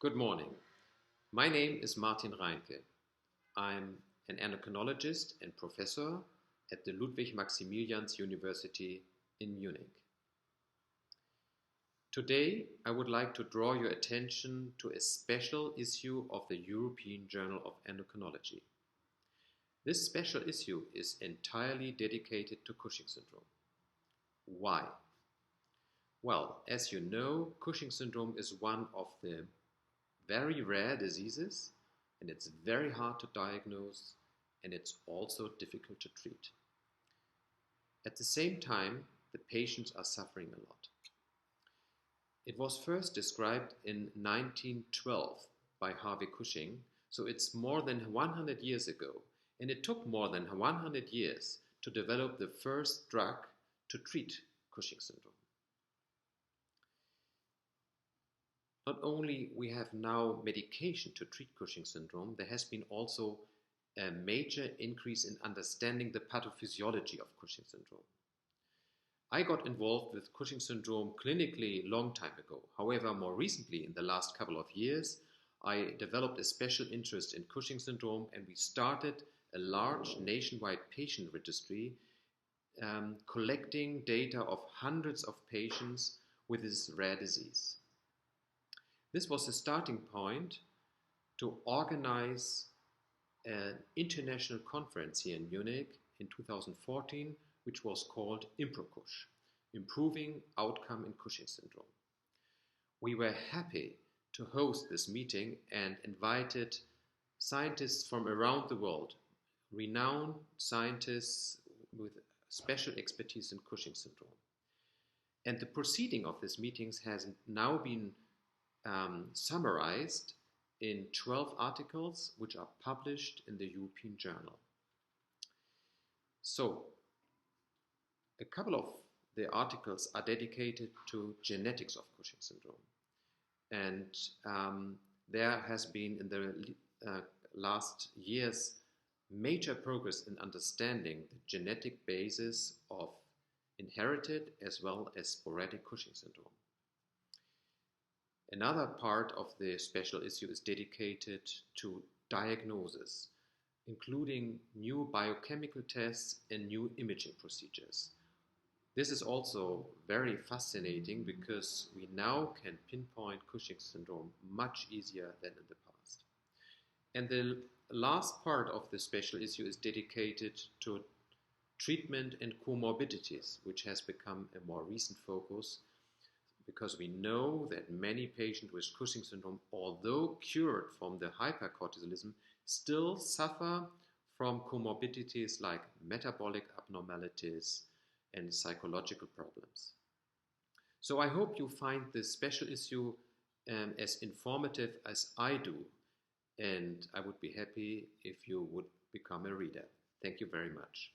Good morning. My name is Martin Reincke. I'm an endocrinologist and professor at the Ludwig-Maximilians University in Munich. Today, I would like to draw your attention to a special issue of the European Journal of Endocrinology. This special issue is entirely dedicated to Cushing syndrome. Why? Well, as you know, Cushing syndrome is one of the very rare diseases, and it's very hard to diagnose, and it's also difficult to treat. At the same time, the patients are suffering a lot. It was first described in 1912 by Harvey Cushing, so it's more than 100 years ago, and it took more than 100 years to develop the first drug to treat Cushing syndrome. Not only we have now medication to treat Cushing syndrome, there has been also a major increase in understanding the pathophysiology of Cushing syndrome. I got involved with Cushing syndrome clinically a long time ago. However, more recently, in the last couple of years, I developed a special interest in Cushing syndrome, and we started a large nationwide patient registry collecting data of hundreds of patients with this rare disease. This was the starting point to organize an international conference here in Munich in 2014, which was called ImproCush, Improving Outcome in Cushing Syndrome. We were happy to host this meeting and invited scientists from around the world, renowned scientists with special expertise in Cushing syndrome. And the proceeding of these meetings has now been summarized in 12 articles which are published in the European Journal. So, a couple of the articles are dedicated to genetics of Cushing syndrome. And there has been in the last years major progress in understanding the genetic basis of inherited as well as sporadic Cushing syndrome. Another part of the special issue is dedicated to diagnosis, including new biochemical tests and new imaging procedures. This is also very fascinating because we now can pinpoint Cushing syndrome much easier than in the past. And the last part of the special issue is dedicated to treatment and comorbidities, which has become a more recent focus, because we know that many patients with Cushing syndrome, although cured from the hypercortisolism, still suffer from comorbidities like metabolic abnormalities and psychological problems. So I hope you find this special issue as informative as I do, and I would be happy if you would become a reader. Thank you very much.